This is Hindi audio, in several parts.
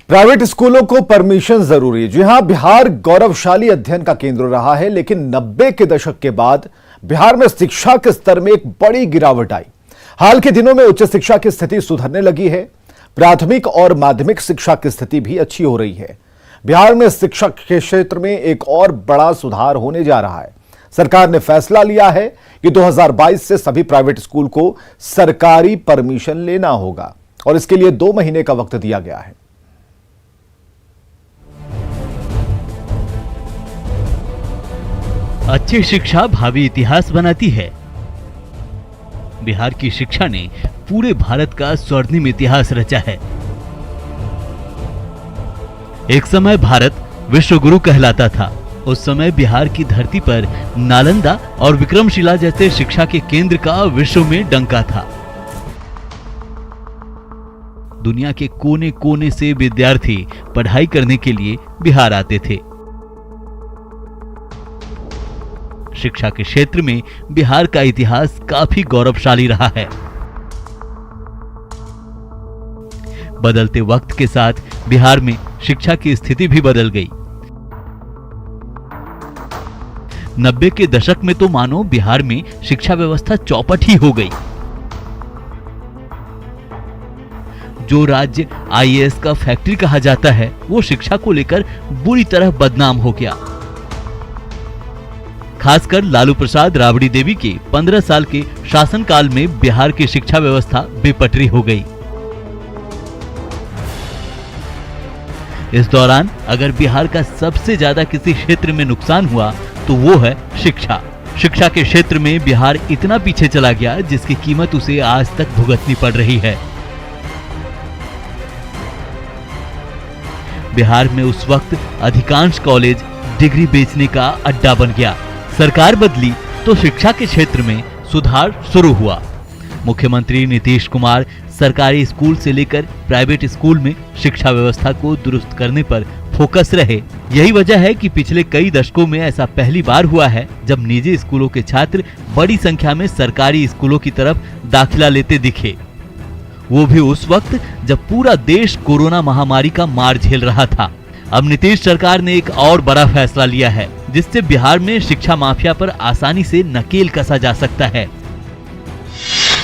प्राइवेट स्कूलों को परमिशन जरूरी। जी हां, बिहार गौरवशाली अध्ययन का केंद्र रहा है, लेकिन 90 के दशक के बाद बिहार में शिक्षा के स्तर में एक बड़ी गिरावट आई। हाल के दिनों में उच्च शिक्षा की स्थिति सुधरने लगी है। प्राथमिक और माध्यमिक शिक्षा की स्थिति भी अच्छी हो रही है। बिहार में शिक्षा के क्षेत्र में एक और बड़ा सुधार होने जा रहा है। सरकार ने फैसला लिया है कि 2022 से सभी प्राइवेट स्कूल को सरकारी परमिशन लेना होगा और इसके लिए 2 महीने का वक्त दिया गया है। अच्छी शिक्षा भावी इतिहास बनाती है। बिहार की शिक्षा ने पूरे भारत का स्वर्णिम इतिहास रचा है। एक समय भारत विश्वगुरु कहलाता था। उस समय बिहार की धरती पर नालंदा और विक्रमशिला जैसे शिक्षा के केंद्र का विश्व में डंका था। दुनिया के कोने कोने से विद्यार्थी पढ़ाई करने के लिए बिहार आते थे। शिक्षा के क्षेत्र में बिहार का इतिहास काफी गौरवशाली रहा है। बदलते वक्त के साथ बिहार में शिक्षा की स्थिति भी बदल गई। 90 के दशक में तो मानो बिहार में शिक्षा व्यवस्था चौपट ही हो गई। जो राज्य आईएएस का फैक्ट्री कहा जाता है, वो शिक्षा को लेकर बुरी तरह बदनाम हो गया। खासकर लालू प्रसाद राबड़ी देवी के 15 साल के शासनकाल में बिहार की शिक्षा व्यवस्था बेपटरी हो गई। इस दौरान अगर बिहार का सबसे ज्यादा किसी क्षेत्र में नुकसान हुआ तो वो है शिक्षा। शिक्षा के क्षेत्र में बिहार इतना पीछे चला गया जिसकी कीमत उसे आज तक भुगतनी पड़ रही है। बिहार में उस वक्त अधिकांश कॉलेज डिग्री बेचने का अड्डा बन गया। सरकार बदली तो शिक्षा के क्षेत्र में सुधार शुरू हुआ। मुख्यमंत्री नीतीश कुमार सरकारी स्कूल से लेकर प्राइवेट स्कूल में शिक्षा व्यवस्था को दुरुस्त करने पर फोकस रहे। यही वजह है कि पिछले कई दशकों में ऐसा पहली बार हुआ है जब निजी स्कूलों के छात्र बड़ी संख्या में सरकारी स्कूलों की तरफ दाखिला लेते दिखे। वो भी उस वक्त जब पूरा देश कोरोना महामारी का मार झेल रहा था। अब नीतीश सरकार ने एक और बड़ा फैसला लिया है जिससे बिहार में शिक्षा माफिया पर आसानी से नकेल कसा जा सकता है।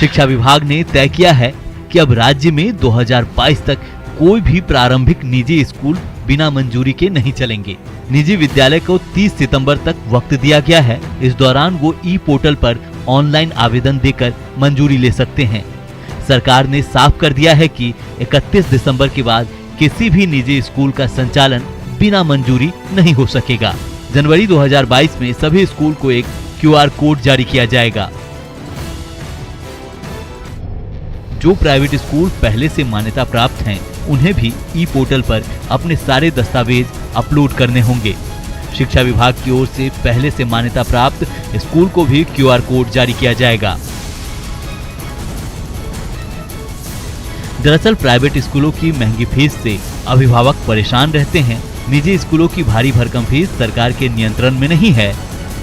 शिक्षा विभाग ने तय किया है कि अब राज्य में 2022 तक कोई भी प्रारंभिक निजी स्कूल बिना मंजूरी के नहीं चलेंगे। निजी विद्यालय को 30 सितंबर तक वक्त दिया गया है। इस दौरान वो ई पोर्टल पर ऑनलाइन आवेदन देकर मंजूरी ले सकते हैं। सरकार ने साफ कर दिया है कि 31 दिसंबर के बाद किसी भी निजी स्कूल का संचालन बिना मंजूरी नहीं हो सकेगा। जनवरी 2022 में सभी स्कूल को एक क्यूआर कोड जारी किया जाएगा। जो प्राइवेट स्कूल पहले से मान्यता प्राप्त हैं, उन्हें भी ई पोर्टल पर अपने सारे दस्तावेज अपलोड करने होंगे। शिक्षा विभाग की ओर से पहले से मान्यता प्राप्त स्कूल को भी क्यूआर कोड जारी किया जाएगा। दरअसल प्राइवेट स्कूलों की महंगी फीस से अभिभावक परेशान रहते हैं। निजी स्कूलों की भारी भरकम फीस सरकार के नियंत्रण में नहीं है,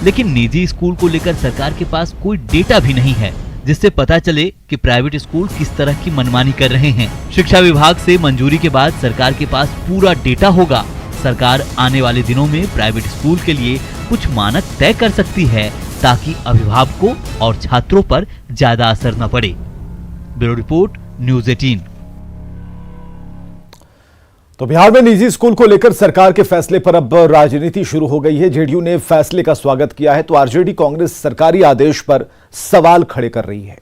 लेकिन निजी स्कूल को लेकर सरकार के पास कोई डेटा भी नहीं है जिससे पता चले कि प्राइवेट स्कूल किस तरह की मनमानी कर रहे हैं। शिक्षा विभाग से मंजूरी के बाद सरकार के पास पूरा डेटा होगा। सरकार आने वाले दिनों में प्राइवेट स्कूल के लिए कुछ मानक तय कर सकती है ताकि अभिभावकों और छात्रों पर ज्यादा असर न पड़े। Bureau report, news 18। तो बिहार में निजी स्कूल को लेकर सरकार के फैसले पर अब राजनीति शुरू हो गई है। जेडीयू ने फैसले का स्वागत किया है तो आरजेडी कांग्रेस सरकारी आदेश पर सवाल खड़े कर रही है।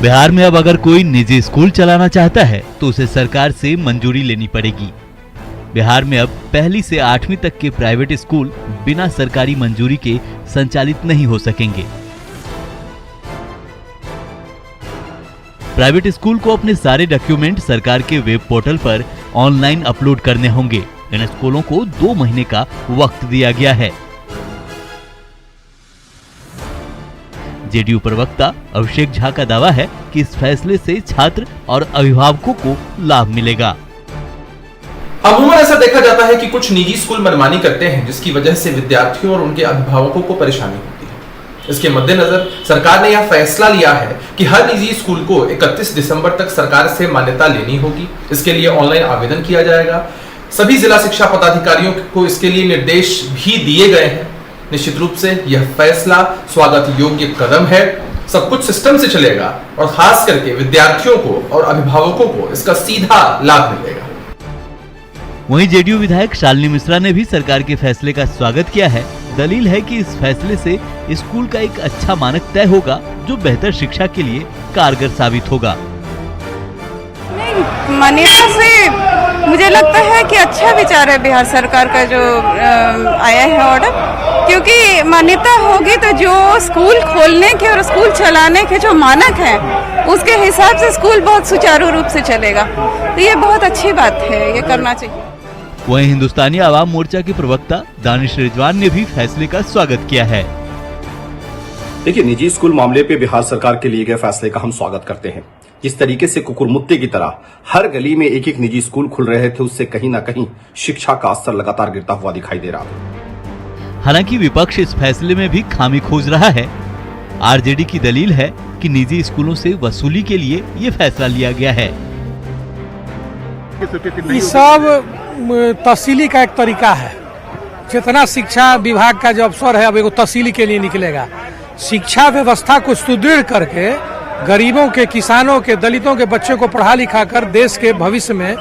बिहार में अब अगर कोई निजी स्कूल चलाना चाहता है तो उसे सरकार से मंजूरी लेनी पड़ेगी। बिहार में अब पहली से 8वीं तक के प्राइवेट स्कूल बिना सरकारी मंजूरी के संचालित नहीं हो सकेंगे। प्राइवेट स्कूल को अपने सारे डॉक्यूमेंट सरकार के वेब पोर्टल पर ऑनलाइन अपलोड करने होंगे। इन स्कूलों को 2 महीने का वक्त दिया गया है। जेडीयू प्रवक्ता अभिषेक झा का दावा है कि इस फैसले से छात्र और अभिभावकों को लाभ मिलेगा। अमूमन ऐसा देखा जाता है कि कुछ निजी स्कूल मनमानी करते हैं जिसकी वजह से विद्यार्थियों और उनके अभिभावकों को परेशानी होती है। इसके मद्देनजर सरकार ने यह फैसला लिया है कि हर निजी स्कूल को 31 दिसंबर तक सरकार से मान्यता लेनी होगी। इसके लिए ऑनलाइन आवेदन किया जाएगा। सभी जिला शिक्षा पदाधिकारियों को इसके लिए निर्देश भी दिए गए हैं। निश्चित रूप से यह फैसला स्वागत योग्य कदम है। सब कुछ सिस्टम से चलेगा और खास करके विद्यार्थियों को और अभिभावकों को इसका सीधा लाभ मिलेगा। वहीं जेडीयू विधायक शालिनी मिश्रा ने भी सरकार के फैसले का स्वागत किया है। दलील है कि इस फैसले से स्कूल का एक अच्छा मानक तय होगा जो बेहतर शिक्षा के लिए कारगर साबित होगा। नहीं, मान्यता से मुझे लगता है कि अच्छा विचार है बिहार सरकार का जो आया है ऑर्डर, क्योंकि मान्यता होगी तो जो स्कूल खोलने के और स्कूल चलाने के जो मानक हैं उसके हिसाब से स्कूल बहुत सुचारू रूप से चलेगा। तो ये बहुत अच्छी बात है, ये करना चाहिए। वहीं हिंदुस्तानी आवाम मोर्चा के प्रवक्ता दानिश रिजवान ने भी फैसले का स्वागत किया है। देखिए, निजी स्कूल मामले पे बिहार सरकार के लिए गए फैसले का हम स्वागत करते हैं। जिस तरीके से कुकुरमुत्ते की तरह हर गली में एक एक निजी स्कूल खुल रहे थे, उससे कहीं ना कहीं शिक्षा का स्तर लगातार गिरता हुआ दिखाई दे रहा था। हालांकि विपक्ष इस फैसले में भी खामी खोज रहा है। आरजेडी की दलील है कि निजी स्कूलों से वसूली के लिए ये फैसला लिया गया है। ये सब तहसीली का एक तरीका है। जितना शिक्षा विभाग का जो अफसर है अब एगो तहसीली के लिए निकलेगा। शिक्षा व्यवस्था को सुदृढ़ करके गरीबों के, किसानों के, दलितों के बच्चों को पढ़ा लिखा कर देश के भविष्य में,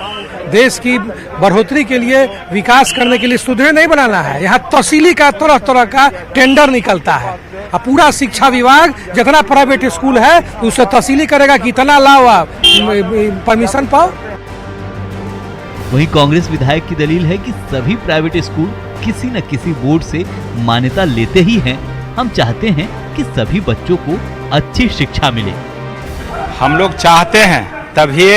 देश की बढ़ोतरी के लिए, विकास करने के लिए सुदृढ़ नहीं बनाना है। यहाँ तहसीली का तरह तरह का टेंडर निकलता है। अब पूरा शिक्षा विभाग जितना प्राइवेट स्कूल है उसे तहसीली करेगा कि इतना लाओ आप परमिशन पाओ। वहीं कांग्रेस विधायक की दलील है कि सभी प्राइवेट स्कूल किसी न किसी बोर्ड से मान्यता लेते ही हैं। हम चाहते हैं कि सभी बच्चों को अच्छी शिक्षा मिले। हम लोग चाहते हैं तभी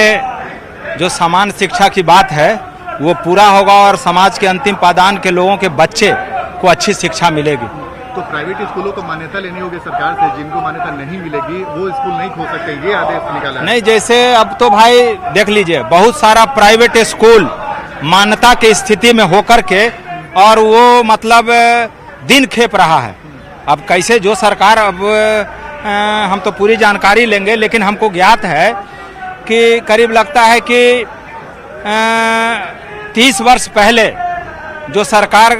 जो समान शिक्षा की बात है वो पूरा होगा और समाज के अंतिम पायदान के लोगों के बच्चे को अच्छी शिक्षा मिलेगी। तो प्राइवेट स्कूलों को मान्यता लेनी होगी सरकार से, जिनको मान्यता नहीं मिलेगी वो स्कूल नहीं खोल सकते, ये आदेश निकाला है। नहीं, जैसे अब तो भाई देख लीजिए, बहुत सारा प्राइवेट स्कूल मान्यता की स्थिति में होकर के और वो मतलब दिन खेप रहा है। अब कैसे जो सरकार, अब हम तो पूरी जानकारी लेंगे, लेकिन हमको ज्ञात है कि करीब लगता है कि 30 वर्ष पहले जो सरकार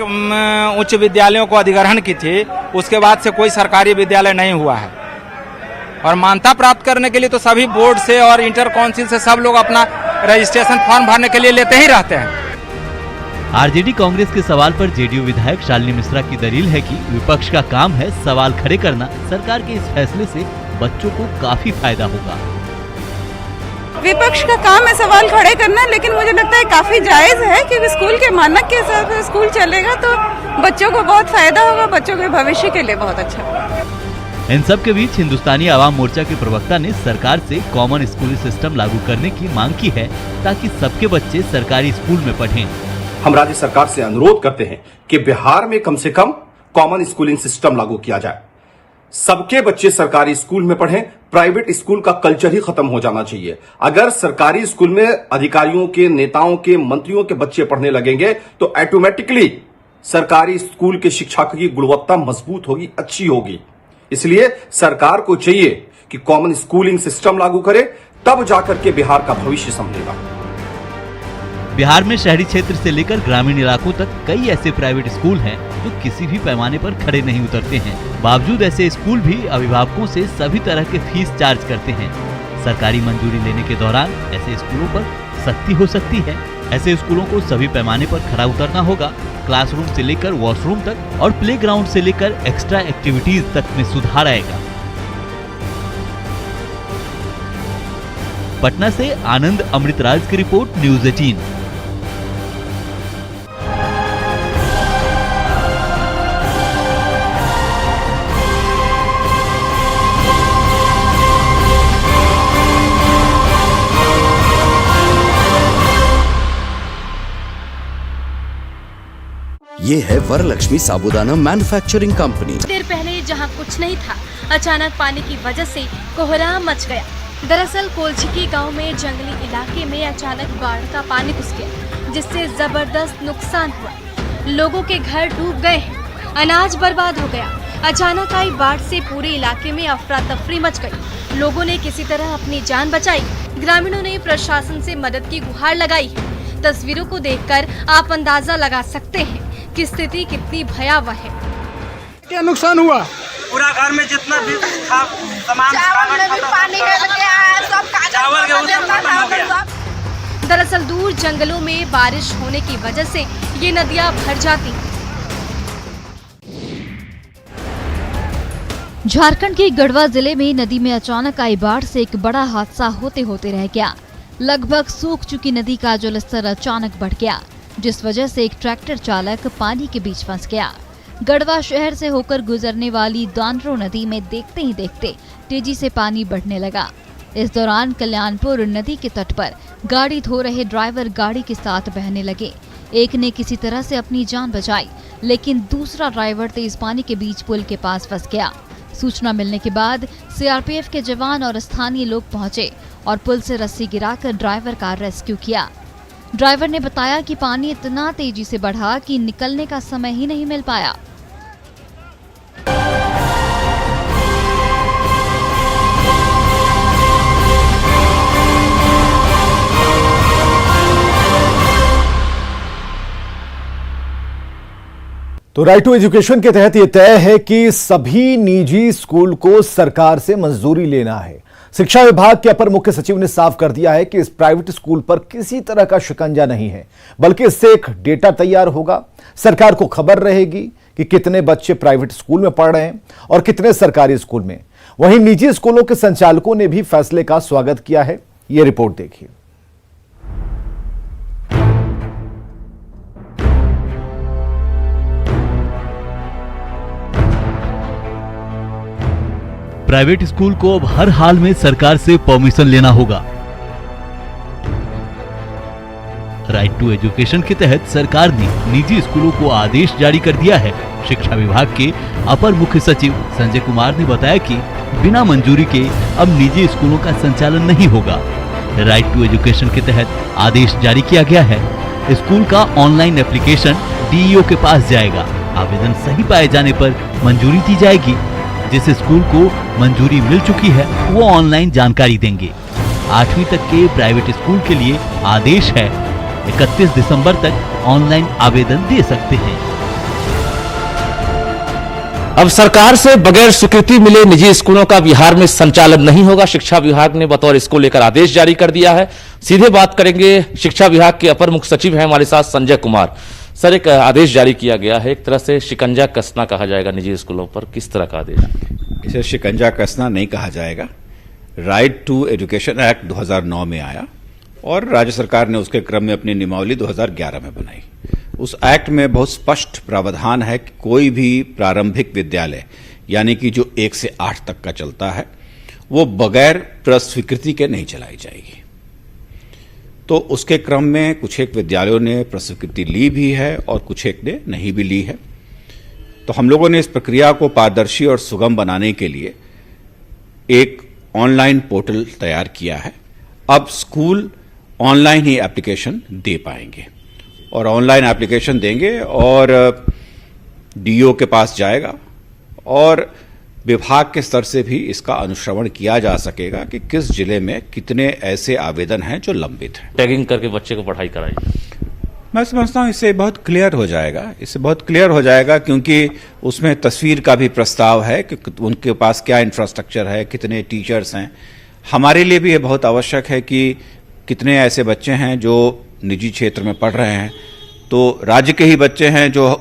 उच्च विद्यालयों को अधिग्रहण की थी, उसके बाद से कोई सरकारी विद्यालय नहीं हुआ है। और मान्यता प्राप्त करने के लिए तो सभी बोर्ड से और इंटर काउंसिल से सब लोग अपना रजिस्ट्रेशन फॉर्म भरने के लिए लेते ही रहते हैं। आरजेडी कांग्रेस के सवाल पर जेडीयू विधायक शालिनी मिश्रा की दलील है कि विपक्ष का काम है सवाल खड़े करना। सरकार के इस फैसले से बच्चों को काफी फायदा होगा। विपक्ष का काम है सवाल खड़े करना, लेकिन मुझे लगता है काफी जायज है कि स्कूल के मानक के हिसाब से स्कूल चलेगा तो बच्चों को बहुत फायदा होगा, बच्चों के भविष्य के लिए बहुत अच्छा। इन सब के बीच हिंदुस्तानी आवाम मोर्चा के प्रवक्ता ने सरकार से कॉमन स्कूलिंग सिस्टम लागू करने की मांग की है ताकि सबके बच्चे सरकारी स्कूल में पढ़ें। हम राज्य सरकार से अनुरोध करते हैं कि बिहार में कम से कम कॉमन स्कूलिंग सिस्टम लागू किया जाए। सबके बच्चे सरकारी स्कूल में पढ़ें। प्राइवेट स्कूल का कल्चर ही खत्म हो जाना चाहिए। अगर सरकारी स्कूल में अधिकारियों के, नेताओं के, मंत्रियों के बच्चे पढ़ने लगेंगे तो ऑटोमेटिकली सरकारी स्कूल की शिक्षा की गुणवत्ता मजबूत होगी, अच्छी होगी। इसलिए सरकार को चाहिए कि कॉमन स्कूलिंग सिस्टम लागू करे, तब जाकर के बिहार का भविष्य संभलेगा। बिहार में शहरी क्षेत्र से लेकर ग्रामीण इलाकों तक कई ऐसे प्राइवेट स्कूल हैं जो किसी भी पैमाने पर खड़े नहीं उतरते हैं। बावजूद ऐसे स्कूल भी अभिभावकों से सभी तरह के फीस चार्ज करते हैं। सरकारी मंजूरी लेने के दौरान ऐसे स्कूलों पर सख्ती हो सकती है। ऐसे स्कूलों को सभी पैमाने पर खड़ा उतरना होगा। क्लासरूम से लेकर वॉशरूम तक और प्लेग्राउंड से लेकर एक्स्ट्रा एक्टिविटीज तक में सुधार आएगा। पटना से आनंद अमृतराज की रिपोर्ट, न्यूज़ 18। ये है वरलक्ष्मी साबूदाना मैन्युफैक्चरिंग कंपनी। देर पहले जहां कुछ नहीं था, अचानक पानी की वजह से कोहराम मच गया। दरअसल कोलछिकी गांव में जंगली इलाके में अचानक बाढ़ का पानी घुस गया, जिससे जबरदस्त नुकसान हुआ। लोगों के घर डूब गए हैं, अनाज बर्बाद हो गया। अचानक आई बाढ़ से पूरे इलाके में अफरा तफरी मच गई। लोगों ने किसी तरह अपनी जान बचाई। ग्रामीणों ने प्रशासन से मदद की गुहार लगाई है। तस्वीरों को देखकर आप अंदाजा लगा सकते हैं कि स्थिति कितनी भयावह है। क्या नुकसान हुआ? पूरा घर में जितना भी था सामान, चावल में भी पानी है, चावल गेहूं सब खत्म हो गया। दरअसल दूर जंगलों में बारिश होने की वजह से ये नदियां भर जाती। झारखंड के गढ़वा जिले में नदी में अचानक आई बाढ़ से एक बड़ा हादसा होते होते रह गया। लगभग सूख चुकी नदी का जलस्तर अचानक बढ़ गया, जिस वजह से एक ट्रैक्टर चालक पानी के बीच फंस गया। गढ़वा शहर से होकर गुजरने वाली दानरो नदी में देखते ही देखते तेजी से पानी बढ़ने लगा। इस दौरान कल्याणपुर नदी के तट पर गाड़ी धो रहे ड्राइवर गाड़ी के साथ बहने लगे। एक ने किसी तरह से अपनी जान बचाई, लेकिन दूसरा ड्राइवर तेज पानी के बीच पुल के पास फंस गया। सूचना मिलने के बाद सीआरपीएफ के जवान और स्थानीय लोग पहुंचे और पुल से रस्सी गिराकर ड्राइवर का रेस्क्यू किया। ड्राइवर ने बताया कि पानी इतना तेजी से बढ़ा कि निकलने का समय ही नहीं मिल पाया। तो राइट टू एजुकेशन के तहत यह तय है कि सभी निजी स्कूल को सरकार से मंजूरी लेना है। शिक्षा विभाग के अपर मुख्य सचिव ने साफ कर दिया है कि इस प्राइवेट स्कूल पर किसी तरह का शिकंजा नहीं है, बल्कि इससे एक डेटा तैयार होगा। सरकार को खबर रहेगी कि कितने बच्चे प्राइवेट स्कूल में पढ़ रहे हैं और कितने सरकारी स्कूल में। वहीं निजी स्कूलों के संचालकों ने भी फैसले का स्वागत किया है। यह रिपोर्ट देखिए। प्राइवेट स्कूल को अब हर हाल में सरकार से परमिशन लेना होगा। राइट टू एजुकेशन के तहत सरकार ने निजी स्कूलों को आदेश जारी कर दिया है। शिक्षा विभाग के अपर मुख्य सचिव संजय कुमार ने बताया कि बिना मंजूरी के अब निजी स्कूलों का संचालन नहीं होगा। राइट टू एजुकेशन के तहत आदेश जारी किया गया है। स्कूल का ऑनलाइन एप्लीकेशन डीईओ के पास जाएगा। आवेदन सही पाए जाने पर मंजूरी दी जाएगी। जिस स्कूल को मंजूरी मिल चुकी है वो ऑनलाइन जानकारी देंगे। 8वीं तक के प्राइवेट स्कूल के लिए आदेश है 31 दिसंबर तक ऑनलाइन आवेदन दे सकते हैं। अब सरकार से बगैर स्वीकृति मिले निजी स्कूलों का बिहार में संचालन नहीं होगा। शिक्षा विभाग ने बतौर इसको लेकर आदेश जारी कर दिया है। सीधे बात करेंगे, शिक्षा विभाग के अपर मुख्य सचिव हैं हमारे साथ संजय कुमार। सर, एक आदेश जारी किया गया है, एक तरह से शिकंजा कसना कहा जाएगा निजी स्कूलों पर, किस तरह का आदेश? इसे शिकंजा कसना नहीं कहा जाएगा। राइट टू एजुकेशन एक्ट 2009 में आया और राज्य सरकार ने उसके क्रम में अपनी नियमावली 2011 में बनाई। उस एक्ट में बहुत स्पष्ट प्रावधान है कि कोई भी प्रारंभिक विद्यालय यानी कि जो 1 से 8 तक का चलता है वो बगैर प्रस्वीकृति के नहीं चलाई जाएगी। तो उसके क्रम में कुछ एक विद्यालयों ने प्रस्वीकृति ली भी है और कुछ एक ने नहीं भी ली है। तो हम लोगों ने इस प्रक्रिया को पारदर्शी और सुगम बनाने के लिए एक ऑनलाइन पोर्टल तैयार किया है। अब स्कूल ऑनलाइन ही एप्लीकेशन दे पाएंगे और ऑनलाइन एप्लीकेशन देंगे और डीईओ के पास जाएगा और विभाग के स्तर से भी इसका अनुश्रवण किया जा सकेगा कि किस जिले में कितने ऐसे आवेदन हैं जो लंबित हैं। टैगिंग करके बच्चे को पढ़ाई कराई, मैं समझता हूं इससे बहुत क्लियर हो जाएगा, क्योंकि उसमें तस्वीर का भी प्रस्ताव है कि उनके पास क्या इंफ्रास्ट्रक्चर है, कितने टीचर्स हैं। हमारे लिए भी ये बहुत आवश्यक है कि कितने ऐसे बच्चे हैं जो निजी क्षेत्र में पढ़ रहे हैं। तो राज्य के ही बच्चे हैं जो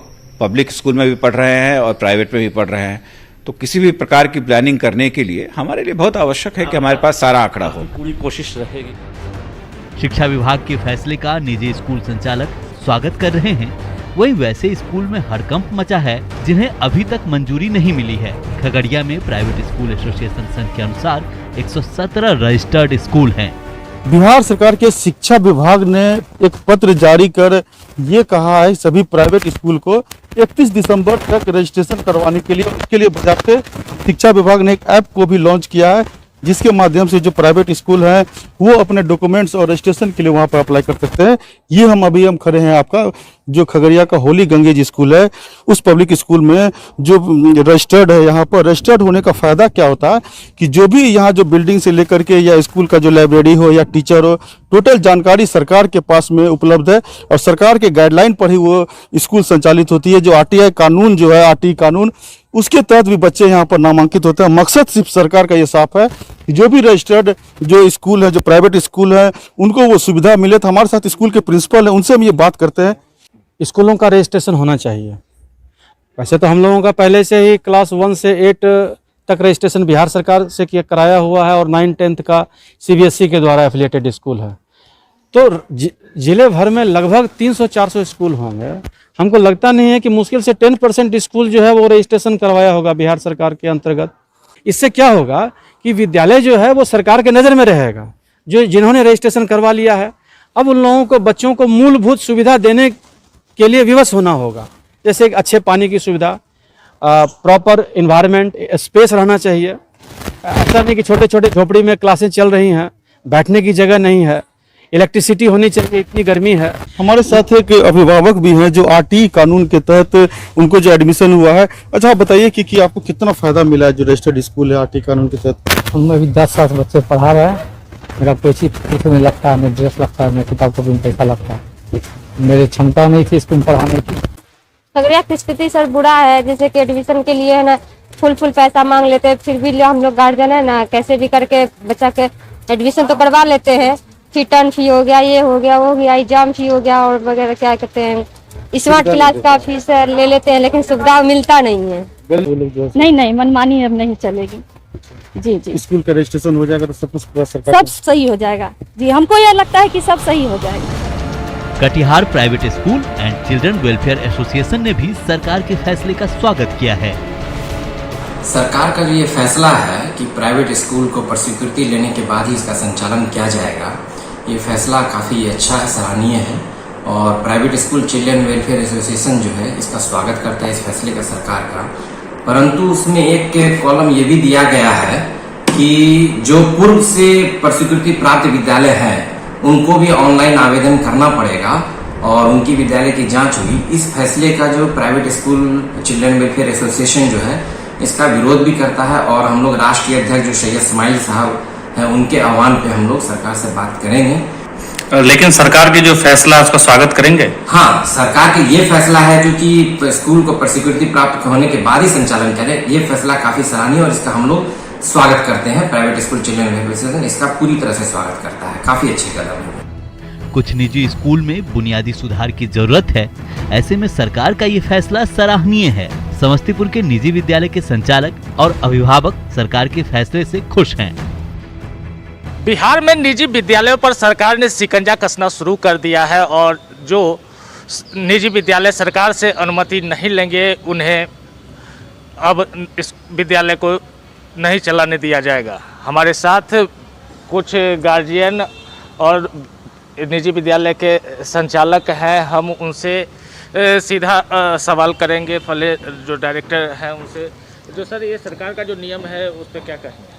पब्लिक स्कूल में भी पढ़ रहे हैं और प्राइवेट में भी पढ़ रहे हैं। तो किसी भी प्रकार की प्लानिंग करने के लिए हमारे लिए बहुत आवश्यक है कि हमारे पास सारा आंकड़ा हो। पूरी कोशिश रहेगी। शिक्षा विभाग के फैसले का निजी स्कूल संचालक स्वागत कर रहे हैं। वहीं वैसे स्कूल में हड़कंप मचा है जिन्हें अभी तक मंजूरी नहीं मिली है। खगड़िया में प्राइवेट स्कूल एसोसिएशन संघ के अनुसार 117 रजिस्टर्ड स्कूल हैं। बिहार सरकार के शिक्षा विभाग ने एक पत्र जारी कर ये कहा है सभी प्राइवेट स्कूल को 31 दिसंबर तक रजिस्ट्रेशन करवाने के लिए, उसके लिए बजाते शिक्षा विभाग ने एक ऐप को भी लॉन्च किया है जिसके माध्यम से जो प्राइवेट स्कूल हैं वो अपने डॉक्यूमेंट्स और रजिस्ट्रेशन के लिए वहाँ पर अप्लाई कर सकते हैं। ये हम खड़े हैं आपका जो खगड़िया का होली गंगेज स्कूल है, उस पब्लिक स्कूल में जो रजिस्टर्ड है। यहाँ पर रजिस्टर्ड होने का फायदा क्या होता है कि जो भी यहाँ जो बिल्डिंग से लेकर के या स्कूल का जो लाइब्रेरी हो या टीचर हो, टोटल जानकारी सरकार के पास में उपलब्ध है और सरकार के गाइडलाइन पर ही वो स्कूल संचालित होती है। जो आरटीआई कानून जो है, आरटीई कानून, उसके तहत भी बच्चे यहाँ पर नामांकित होते हैं। मकसद सिर्फ सरकार का ये साफ है कि जो भी रजिस्टर्ड जो स्कूल है, जो प्राइवेट स्कूल है, उनको वो सुविधा मिले। तो हमारे साथ स्कूल के प्रिंसिपल हैं, उनसे हम ये बात करते हैं। स्कूलों का रजिस्ट्रेशन होना चाहिए। वैसे तो हम लोगों का पहले से ही क्लास 1 से 8 तक रजिस्ट्रेशन बिहार सरकार से कराया हुआ है और 9-10 का सीबीएसई के द्वारा एफिलिएटेड स्कूल है। तो जिले भर में लगभग 300-400 स्कूल होंगे। हमको लगता नहीं है कि मुश्किल से 10% स्कूल जो है वो रजिस्ट्रेशन करवाया होगा बिहार सरकार के अंतर्गत। इससे क्या होगा कि विद्यालय जो है वो सरकार के नज़र में रहेगा। जो जिन्होंने रजिस्ट्रेशन करवा लिया है, अब उन लोगों को, बच्चों को मूलभूत सुविधा देने के लिए विवश होना होगा। जैसे एक अच्छे पानी की सुविधा, प्रॉपर इन्वायरमेंट, स्पेस रहना चाहिए। ऐसा नहीं कि छोटे छोटे झोपड़ी में क्लासें चल रही हैं, बैठने की जगह नहीं है, इलेक्ट्रिसिटी होनी चाहिए, इतनी गर्मी है। हमारे साथ एक अभिभावक भी हैं जो आरटीई कानून के तहत उनको जो एडमिशन हुआ है। अच्छा, आप बताइए कि आपको कितना फायदा मिला है जो रजिस्टर्ड स्कूल है आरटीई कानून के तहत? हम अभी 10 बच्चे पढ़ा रहे हैं। मेरा पेची में लगता है, मेरा ड्रेस लगता है, मेरा किताब कॉपी में पैसा लगता है। मेरी क्षमता नहीं थी स्कूल पढ़ाने की। खगड़िया की स्थिति सर बुरा है, जैसे कि एडमिशन के लिए है ना फुल पैसा मांग लेते हैं, फिर भी हम लोग गार्जियन है ना कैसे भी करके बच्चा के एडमिशन तो करवा लेते हैं। फिर टर्न फी हो गया, ये हो गया, वो हो गया, एग्जाम फी हो गया और वगैरह क्या कहते हैं स्मार्ट क्लास का फीस ले लेते हैं, लेकिन सुविधा मिलता नहीं है। नहीं, मनमानी अब नहीं चलेगी। जी स्कूल का रजिस्ट्रेशन हो जाएगा तो सब कुछ सब सही हो जाएगा। जी, हमको यह लगता है कि सब सही हो जाएगा। Katihar private school and children welfare association ने भी सरकार के फैसले का स्वागत किया है। सरकार का जो ये फैसला है कि प्राइवेट स्कूल को प्रस्वीकृति लेने के बाद ही इसका संचालन किया जाएगा, ये फैसला काफ़ी अच्छा है, सराहनीय है। और private school children welfare association जो है इसका स्वागत करता है इस फैसले का सरकार का। परंतु उसमें एक कॉलम ये भी दिया गया है कि जो पूर्व से प्रस्वीकृति प्राप्त विद्यालय हैं उनको भी ऑनलाइन आवेदन करना पड़ेगा और उनकी विद्यालय की जांच हुई। इस फैसले का जो private school children welfare association जो है इसका विरोध भी करता है और हम लोग राष्ट्रीय अध्यक्ष जो सैयद इस्माइल साहब हैं उनके आह्वान पे हम लोग सरकार से बात करेंगे। लेकिन सरकार की जो फैसला है उसका स्वागत करेंगे? हाँ, सरकार का ये फैसला है क्योंकि स्कूल को प्रस्वीकृति प्राप्त होने के बाद ही संचालन करें, ये फैसला काफी सराहनीय और इसका हम लोग स्वागत करते हैं। Private school children welfare association इसका पूरी तरह से स्वागत करता है, काफी अच्छी कदम है। कुछ निजी स्कूल में बुनियादी सुधार की जरूरत है, ऐसे में सरकार का ये फैसला सराहनीय है। समस्तीपुर के निजी विद्यालय के संचालक और अभिभावक सरकार के फैसले से खुश हैं। बिहार में निजी विद्यालयों पर सरकार ने शिकंजा कसना शुरू कर दिया है और जो निजी विद्यालय सरकार से अनुमति नहीं लेंगे उन्हें अब इस विद्यालय को नहीं चलाने दिया जाएगा। हमारे साथ कुछ गार्जियन और निजी विद्यालय के संचालक हैं, हम उनसे सीधा सवाल करेंगे। पहले जो डायरेक्टर हैं उनसे, जो सर ये सरकार का जो नियम है उस पर क्या कहेंगे?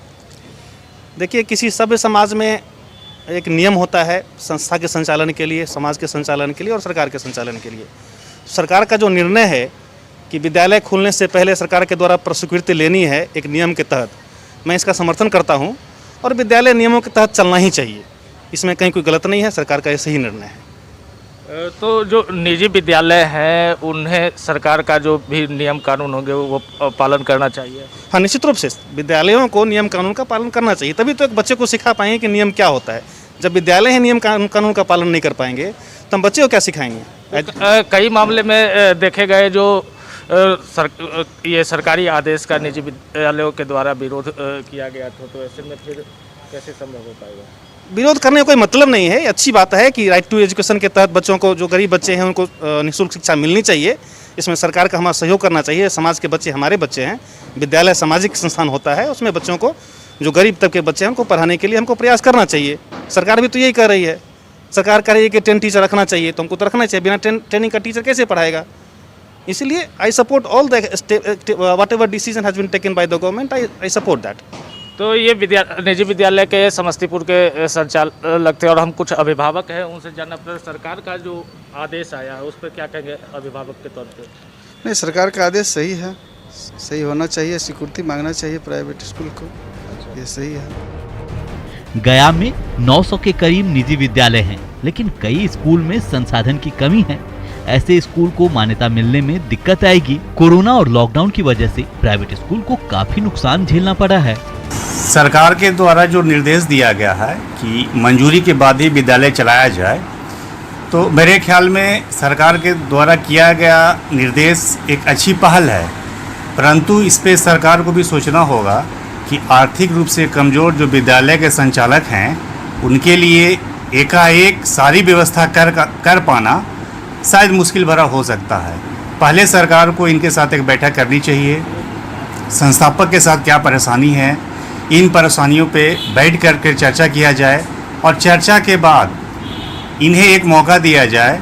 देखिए, किसी सभ्य समाज में एक नियम होता है संस्था के संचालन के लिए, समाज के संचालन के लिए और सरकार के संचालन के लिए। सरकार का जो निर्णय है कि विद्यालय खुलने से पहले सरकार के द्वारा प्रस्वीकृति लेनी है एक नियम के तहत, मैं इसका समर्थन करता हूं और विद्यालय नियमों के तहत चलना ही चाहिए। इसमें कहीं कोई गलत नहीं है, सरकार का ऐसे ही निर्णय है। तो जो निजी विद्यालय हैं उन्हें सरकार का जो भी नियम कानून होंगे वो पालन करना चाहिए। हाँ, निश्चित रूप से विद्यालयों को नियम कानून का पालन करना चाहिए, तभी तो एक बच्चे को सिखा पाएंगे कि नियम क्या होता है। जब विद्यालय ही नियम कानून का पालन नहीं कर पाएंगे तो हम बच्चे को क्या सिखाएंगे? कई मामले में देखे गए जो ये सरकारी आदेश का निजी विद्यालयों के द्वारा विरोध किया गया था, तो ऐसे में फिर कैसे संभव हो पाएगा? विरोध करने का कोई मतलब नहीं है। अच्छी बात है कि राइट टू एजुकेशन के तहत बच्चों को, जो गरीब बच्चे हैं उनको निःशुल्क शिक्षा मिलनी चाहिए। इसमें सरकार का हमारा सहयोग करना चाहिए। समाज के बच्चे हमारे बच्चे हैं, विद्यालय सामाजिक संस्थान होता है, उसमें बच्चों को, जो गरीब तबके बच्चे हैं उनको पढ़ाने के लिए हमको प्रयास करना चाहिए। सरकार भी तो यही कर रही है। सरकार कह रही है कि 10 टीचर रखना चाहिए, तो हमको तो रखना चाहिए। बिना ट्रेनिंग का टीचर कैसे पढ़ाएगा? इसलिए I support all the whatever decision has been taken by the government, I support that. तो ये निजी विद्यालय के समस्तीपुर के संचालक थे और हम कुछ अभिभावक हैं, उनसे जानना पड़ा सरकार का जो आदेश आया है उस पर क्या कहेंगे अभिभावक के तौर पे? नहीं, सरकार का आदेश सही है, सही होना चाहिए, सिक्योरिटी मांगना चाहिए प्राइवेट स्कूल को, ये सही है। गया में 900 के करीब निजी विद्यालय हैं, लेकिन कई स्कूल में संसाधन की कमी है। ऐसे स्कूल को मान्यता मिलने में दिक्कत आएगी। कोरोना और लॉकडाउन की वजह से प्राइवेट स्कूल को काफी नुकसान झेलना पड़ा है। सरकार के द्वारा जो निर्देश दिया गया है कि मंजूरी के बाद ही विद्यालय चलाया जाए, तो मेरे ख्याल में सरकार के द्वारा किया गया निर्देश एक अच्छी पहल है, परंतु इस पे सरकार को भी सोचना होगा कि आर्थिक रूप से कमज़ोर जो विद्यालय के संचालक हैं उनके लिए एकाएक सारी व्यवस्था कर पाना शायद मुश्किल भरा हो सकता है। पहले सरकार को इनके साथ एक बैठक करनी चाहिए, संस्थापक के साथ क्या परेशानी है, इन परेशानियों पे बैठ कर चर्चा किया जाए और चर्चा के बाद इन्हें एक मौका दिया जाए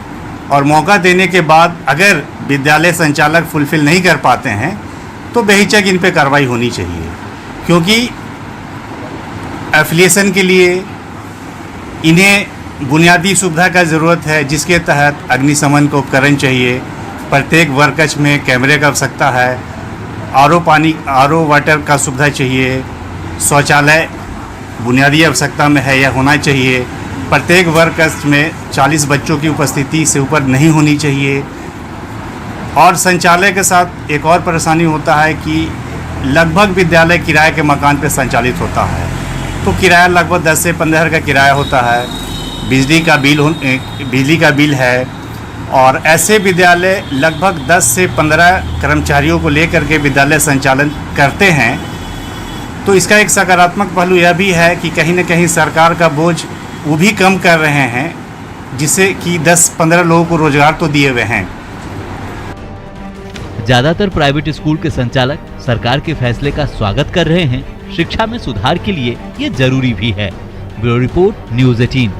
और मौका देने के बाद अगर विद्यालय संचालक फुलफिल नहीं कर पाते हैं तो बेहिचक इन पे कार्रवाई होनी चाहिए, क्योंकि एफिलिएशन के लिए इन्हें बुनियादी सुविधा का ज़रूरत है, जिसके तहत अग्निशमन का उपकरण चाहिए, प्रत्येक वर्ग कक्ष में कैमरे का आवश्यकता है, आरओ वाटर का सुविधा चाहिए, शौचालय बुनियादी आवश्यकता में है या होना चाहिए, प्रत्येक वर्ग कक्ष में 40 बच्चों की उपस्थिति से ऊपर नहीं होनी चाहिए। और संचालय के साथ एक और परेशानी होता है कि लगभग विद्यालय किराए के मकान पर संचालित होता है, तो किराया लगभग 10 से 15 का किराया होता है, बिजली का बिल है, और ऐसे विद्यालय लगभग 10 से 15 कर्मचारियों को लेकर के विद्यालय संचालन करते हैं। तो इसका एक सकारात्मक पहलू यह भी है कि कहीं न कहीं सरकार का बोझ वो भी कम कर रहे हैं, जिससे कि 10-15 लोगों को रोजगार तो दिए हुए हैं। ज्यादातर प्राइवेट स्कूल के संचालक सरकार के फैसले का स्वागत कर रहे हैं। शिक्षा में सुधार के लिए ये जरूरी भी है। Bureau report, news 18।